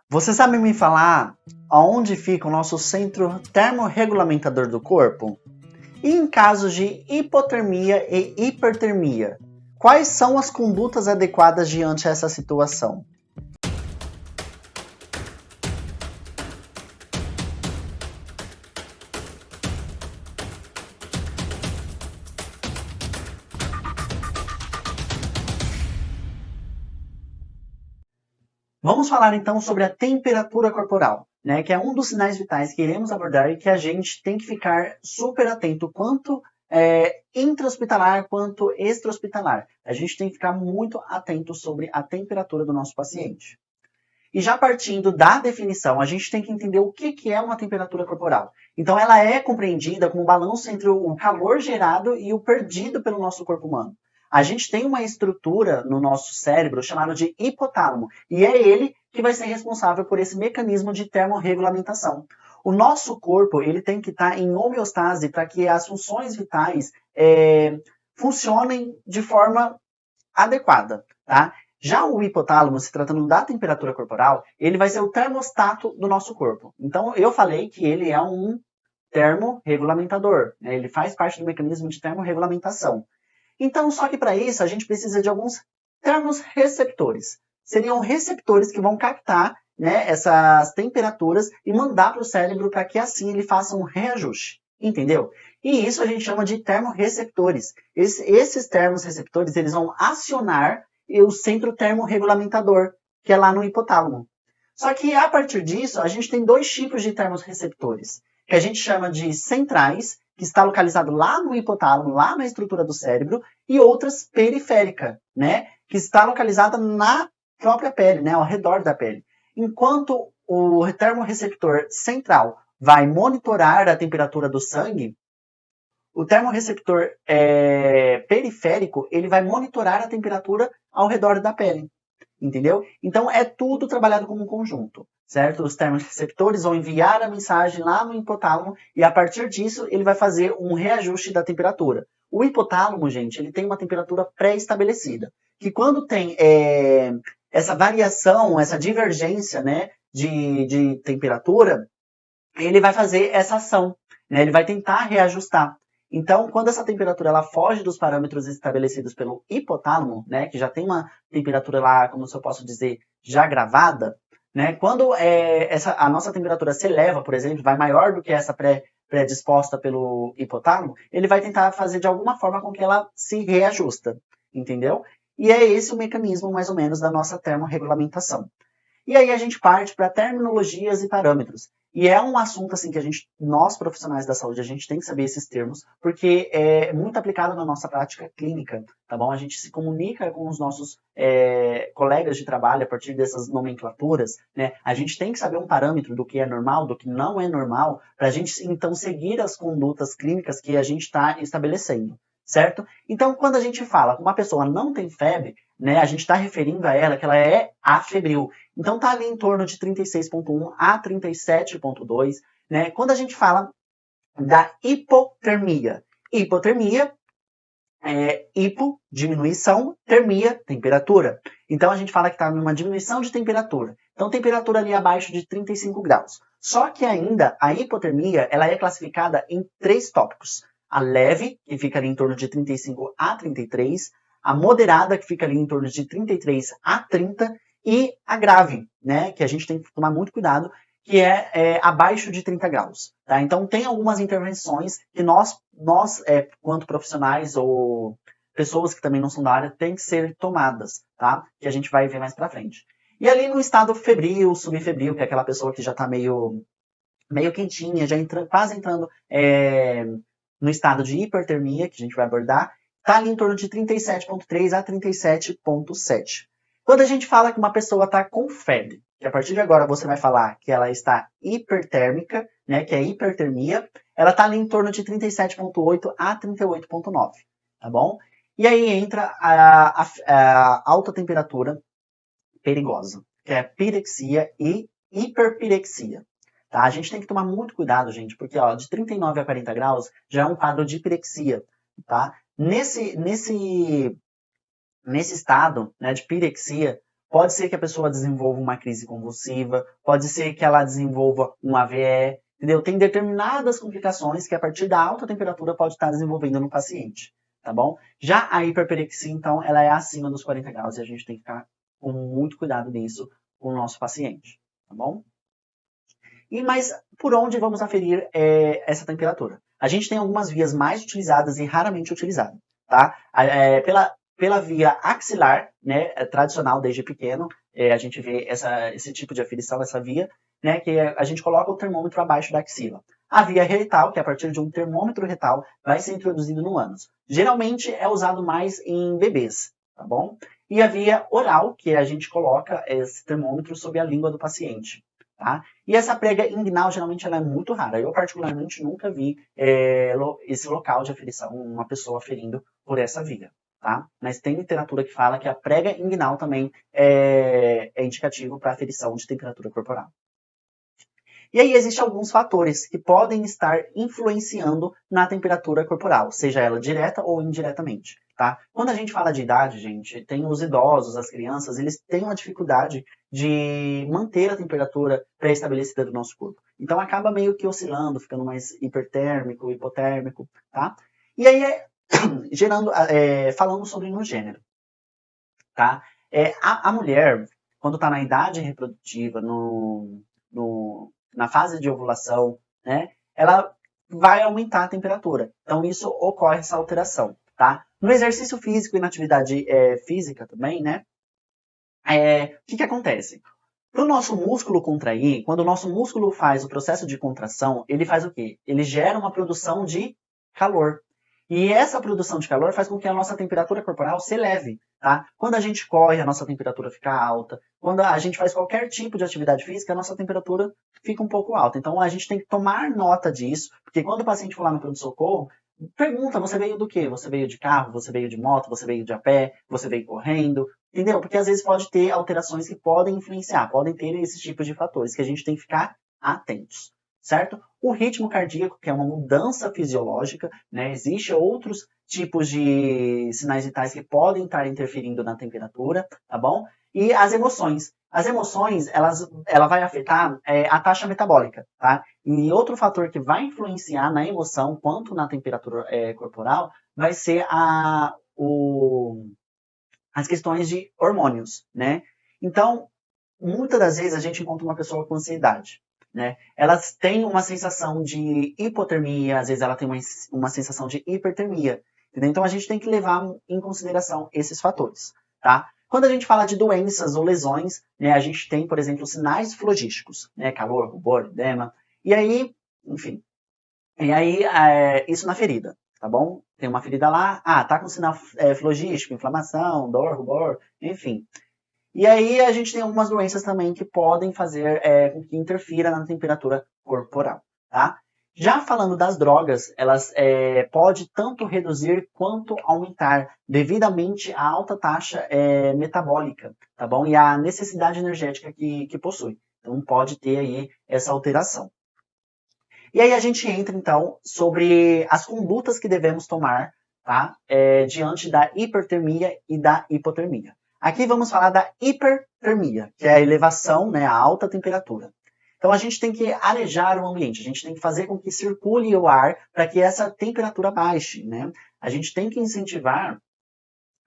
Você sabe me falar aonde fica o nosso centro termorregulamentador do corpo? E em casos de hipotermia e hipertermia, quais são as condutas adequadas diante essa situação? Vamos falar então sobre a temperatura corporal, né, que é um dos sinais vitais que iremos abordar e que a gente tem que ficar super atento quanto intra-hospitalar quanto extra-hospitalar. A gente tem que ficar muito atento sobre a temperatura do nosso paciente. E já partindo da definição, a gente tem que entender o que é uma temperatura corporal. Então, ela é compreendida como um balanço entre o calor gerado e o perdido pelo nosso corpo humano. A gente tem uma estrutura no nosso cérebro chamada de hipotálamo, e é ele que vai ser responsável por esse mecanismo de termorregulamentação. O nosso corpo ele tem que estar em homeostase para que as funções vitais funcionem de forma adequada, tá? Já o hipotálamo, se tratando da temperatura corporal, ele vai ser o termostato do nosso corpo. Então, eu falei que ele é um termorregulamentador, né? Ele faz parte do mecanismo de termorregulamentação. Então, só que para isso, a gente precisa de alguns termorreceptores. Seriam receptores que vão captar, né, essas temperaturas e mandar para o cérebro para que assim ele faça um reajuste. Entendeu? E isso a gente chama de termorreceptores. Esses termorreceptores eles vão acionar o centro termorregulamentador, que é lá no hipotálamo. Só que a partir disso, a gente tem dois tipos de termorreceptores, que a gente chama de centrais, que está localizado lá no hipotálamo, lá na estrutura do cérebro, e outras periférica, né, que está localizada na própria pele, né, ao redor da pele. Enquanto o termorreceptor central vai monitorar a temperatura do sangue, o termorreceptor periférico ele vai monitorar a temperatura ao redor da pele. Entendeu? Então é tudo trabalhado como um conjunto, certo? Os termorreceptores vão enviar a mensagem lá no hipotálamo e a partir disso ele vai fazer um reajuste da temperatura. O hipotálamo, gente, ele tem uma temperatura pré-estabelecida, que quando tem essa variação, essa divergência, né, de temperatura, ele vai fazer essa ação, né? Ele vai tentar reajustar. Então, quando essa temperatura ela foge dos parâmetros estabelecidos pelo hipotálamo, né, que já tem uma temperatura lá, como se eu posso dizer, já gravada, né, quando a nossa temperatura se eleva, por exemplo, vai maior do que essa predisposta pelo hipotálamo, ele vai tentar fazer de alguma forma com que ela se reajusta, entendeu? E é esse o mecanismo, mais ou menos, da nossa termorregulamentação. E aí a gente parte para terminologias e parâmetros. E é um assunto assim que nós profissionais da saúde, a gente tem que saber esses termos, porque é muito aplicado na nossa prática clínica, tá bom? A gente se comunica com os nossos colegas de trabalho a partir dessas nomenclaturas, né? A gente tem que saber um parâmetro do que é normal, do que não é normal, para a gente então seguir as condutas clínicas que a gente está estabelecendo, certo? Então, quando a gente fala que uma pessoa não tem febre, né, a gente está referindo a ela que ela é afebril. Então está ali em torno de 36,1 a 37,2. Né? Quando a gente fala da hipotermia, hipotermia é hipo, diminuição, termia, temperatura. Então a gente fala que está numa diminuição de temperatura. Então temperatura ali abaixo de 35 graus. Só que ainda a hipotermia ela é classificada em três tópicos. A leve, que fica ali em torno de 35 a 33, a moderada, que fica ali em torno de 33 a 30, e a grave, né, que a gente tem que tomar muito cuidado, que é abaixo de 30 graus. Tá? Então, tem algumas intervenções que nós quanto profissionais ou pessoas que também não são da área, têm que ser tomadas, tá? Que a gente vai ver mais pra frente. E ali no estado febril, subfebril, que é aquela pessoa que já tá meio quentinha, já quase entrando no estado de hipertermia, que a gente vai abordar, tá ali em torno de 37,3 a 37,7. Quando a gente fala que uma pessoa está com febre, que a partir de agora você vai falar que ela está hipertérmica, né, que é hipertermia, ela está ali em torno de 37,8 a 38,9, tá bom? E aí entra a alta temperatura perigosa, que é pirexia e hiperpirexia. Tá? A gente tem que tomar muito cuidado, gente, porque ó, de 39 a 40 graus já é um quadro de pirexia. Tá? Nesse estado, né, de pirexia, Pode ser que a pessoa desenvolva uma crise convulsiva, pode ser que ela desenvolva um AVE, entendeu? Tem determinadas complicações que a partir da alta temperatura pode estar desenvolvendo no paciente, tá bom? Já a hiperperexia, então, ela é acima dos 40 graus e a gente tem que ficar com muito cuidado nisso com o nosso paciente, tá bom? Mas por onde vamos aferir essa temperatura? A gente tem algumas vias mais utilizadas e raramente utilizadas, tá? Pela via axilar, né, tradicional desde pequeno, a gente vê esse tipo de aferição, essa via, né, que a gente coloca o termômetro abaixo da axila. A via retal, que é a partir de um termômetro retal, vai ser introduzido no ânus. Geralmente é usado mais em bebês, tá bom? E a via oral, que a gente coloca esse termômetro sob a língua do paciente, tá? E essa prega inguinal, geralmente, ela é muito rara. Eu, particularmente, nunca vi esse local de aferição, uma pessoa aferindo por essa via, tá? Mas tem literatura que fala que a prega inguinal também é indicativo para aferição de temperatura corporal. E aí existem alguns fatores que podem estar influenciando na temperatura corporal, seja ela direta ou indiretamente, tá? Quando a gente fala de idade, gente, tem os idosos, as crianças, eles têm uma dificuldade de manter a temperatura pré-estabelecida do nosso corpo. Então acaba meio que oscilando, ficando mais hipertérmico, hipotérmico, tá? E aí falando sobre no gênero, tá? A mulher, quando está na idade reprodutiva, na fase de ovulação, né, ela vai aumentar a temperatura. Então, isso ocorre, essa alteração, tá? No exercício físico e na atividade física também, né, o que acontece? Para o nosso músculo contrair, quando o nosso músculo faz o processo de contração, ele faz o quê? Ele gera uma produção de calor. E essa produção de calor faz com que a nossa temperatura corporal se eleve, tá? Quando a gente corre, a nossa temperatura fica alta. Quando a gente faz qualquer tipo de atividade física, a nossa temperatura fica um pouco alta. Então, a gente tem que tomar nota disso, porque quando o paciente for lá no pronto-socorro, pergunta, você veio do quê? Você veio de carro? Você veio de moto? Você veio de a pé? Você veio correndo? Entendeu? Porque às vezes pode ter alterações que podem influenciar, podem ter esses tipos de fatores que a gente tem que ficar atentos, certo? O ritmo cardíaco, que é uma mudança fisiológica, né? Existem outros tipos de sinais vitais que podem estar interferindo na temperatura, tá bom? E as emoções. As emoções, ela vai afetar a taxa metabólica, tá? E outro fator que vai influenciar na emoção quanto na temperatura corporal vai ser as questões de hormônios, né? Então, muitas das vezes a gente encontra uma pessoa com ansiedade, né? Elas têm uma sensação de hipotermia, às vezes ela tem uma sensação de hipertermia, entendeu? Então a gente tem que levar em consideração esses fatores, tá? Quando a gente fala de doenças ou lesões, né, a gente tem, por exemplo, sinais flogísticos, né? Calor, rubor, edema, e aí, enfim, isso na ferida, tá bom? Tem uma ferida lá, tá com sinal flogístico, inflamação, dor, rubor, enfim. E aí a gente tem algumas doenças também que podem fazer com que interfira na temperatura corporal, tá? Já falando das drogas, elas podem tanto reduzir quanto aumentar devidamente à alta taxa metabólica, tá bom? E a necessidade energética que possui. Então pode ter aí essa alteração. E aí a gente entra, então, sobre as condutas que devemos tomar, tá? Diante da hipertermia e da hipotermia. Aqui vamos falar da hipertermia, que é a elevação, né, a alta temperatura. Então a gente tem que arejar o ambiente, a gente tem que fazer com que circule o ar para que essa temperatura baixe, né? A gente tem que incentivar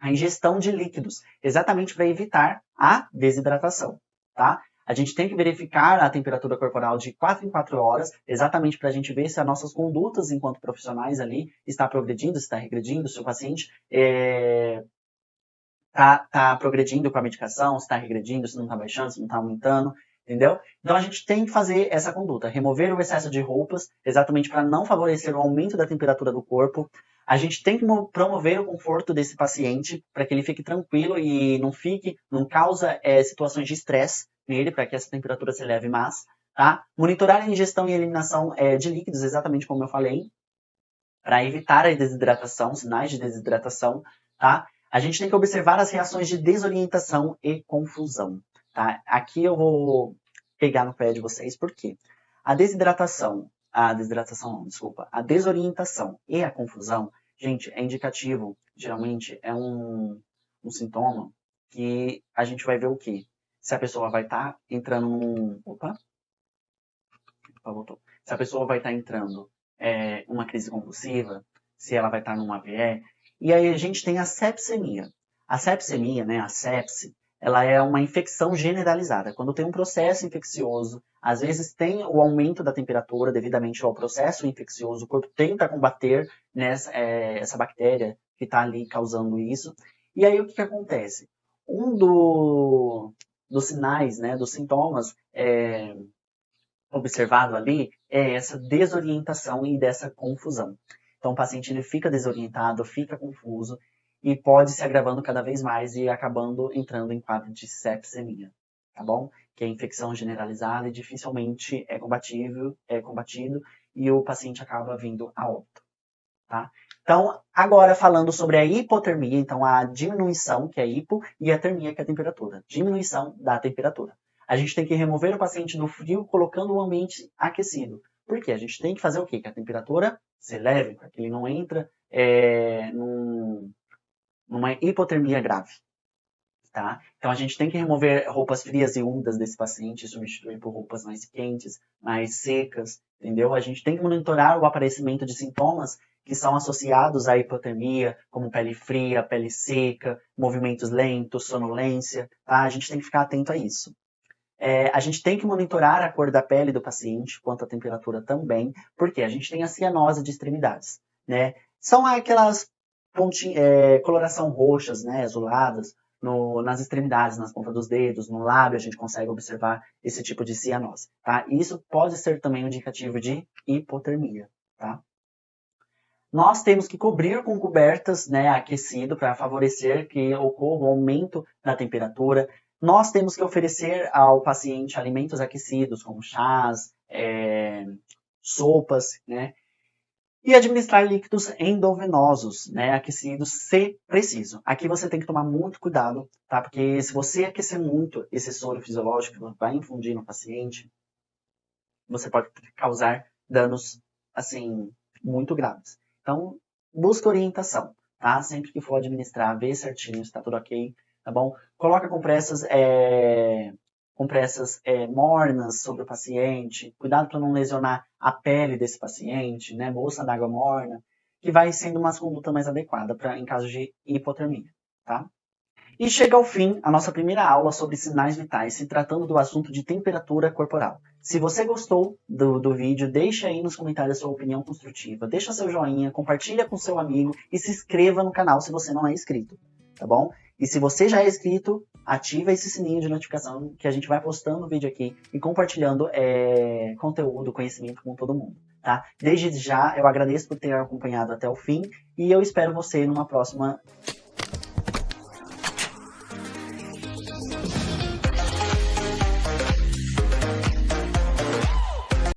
a ingestão de líquidos, exatamente para evitar a desidratação, tá? A gente tem que verificar a temperatura corporal de 4 em 4 horas, exatamente para a gente ver se as nossas condutas enquanto profissionais ali está progredindo, se está regredindo, se o paciente está progredindo com a medicação, se está regredindo, se não está baixando, se não está aumentando, entendeu? Então a gente tem que fazer essa conduta, remover o excesso de roupas, exatamente para não favorecer o aumento da temperatura do corpo. A gente tem que promover o conforto desse paciente para que ele fique tranquilo e não causa situações de estresse nele, para que essa temperatura se eleve mais, tá? Monitorar a ingestão e eliminação de líquidos, exatamente como eu falei, para evitar a desidratação, sinais de desidratação, tá? A gente tem que observar as reações de desorientação e confusão, tá? Aqui eu vou pegar no pé de vocês, porque a desorientação e a confusão, gente, é indicativo, geralmente é um sintoma que a gente vai ver o quê? Se a pessoa vai estar entrando num... Opa, voltou. Se a pessoa vai estar entrando uma crise convulsiva, se ela vai estar num AVE. E aí a gente tem a sepsemia. A sepsemia, né, a sepse, ela é uma infecção generalizada. Quando tem um processo infeccioso, às vezes tem o aumento da temperatura devidamente ao processo infeccioso, o corpo tenta combater essa bactéria que está ali causando isso. E aí o que acontece? Um dos sinais, né, dos sintomas observado ali é essa desorientação e dessa confusão. Então o paciente ele fica desorientado, fica confuso e pode se agravando cada vez mais e acabando entrando em quadro de sepsemia, tá bom? Que é infecção generalizada e dificilmente é combatido e o paciente acaba vindo a óbito, tá? Então, agora falando sobre a hipotermia, então a diminuição, que é a hipo, e a termia, que é a temperatura. Diminuição da temperatura. A gente tem que remover o paciente do frio colocando o ambiente aquecido. Por quê? A gente tem que fazer o quê? Que a temperatura se eleve, para que ele não entre numa hipotermia grave. Tá? Então a gente tem que remover roupas frias e úmidas desse paciente, substituir por roupas mais quentes, mais secas, entendeu? A gente tem que monitorar o aparecimento de sintomas que são associados à hipotermia, como pele fria, pele seca, movimentos lentos, sonolência, tá? A gente tem que ficar atento a isso. A gente tem que monitorar a cor da pele do paciente, quanto à temperatura também, porque a gente tem a cianose de extremidades, né? São aquelas coloração roxas, né, azuladas, nas extremidades, nas pontas dos dedos, no lábio, a gente consegue observar esse tipo de cianose, tá? E isso pode ser também um indicativo de hipotermia, tá? Nós temos que cobrir com cobertas, né, aquecido para favorecer que ocorra o aumento da temperatura. Nós temos que oferecer ao paciente alimentos aquecidos, como chás, sopas, né? E administrar líquidos endovenosos, né, aquecidos, se preciso. Aqui você tem que tomar muito cuidado, tá? Porque se você aquecer muito esse soro fisiológico que vai infundir no paciente, você pode causar danos, assim, muito graves. Então, busca orientação, tá? Sempre que for administrar, vê certinho se tá tudo ok, tá bom? Coloca compressas mornas sobre o paciente, cuidado para não lesionar a pele desse paciente, né? Bolsa d'água morna, que vai sendo uma conduta mais adequada em caso de hipotermia, tá? E chega ao fim a nossa primeira aula sobre sinais vitais, se tratando do assunto de temperatura corporal. Se você gostou do vídeo, deixa aí nos comentários a sua opinião construtiva, deixa seu joinha, compartilha com seu amigo e se inscreva no canal se você não é inscrito, tá bom? E se você já é inscrito, ativa esse sininho de notificação que a gente vai postando o vídeo aqui e compartilhando conteúdo, conhecimento com todo mundo, tá? Desde já, eu agradeço por ter acompanhado até o fim e eu espero você numa próxima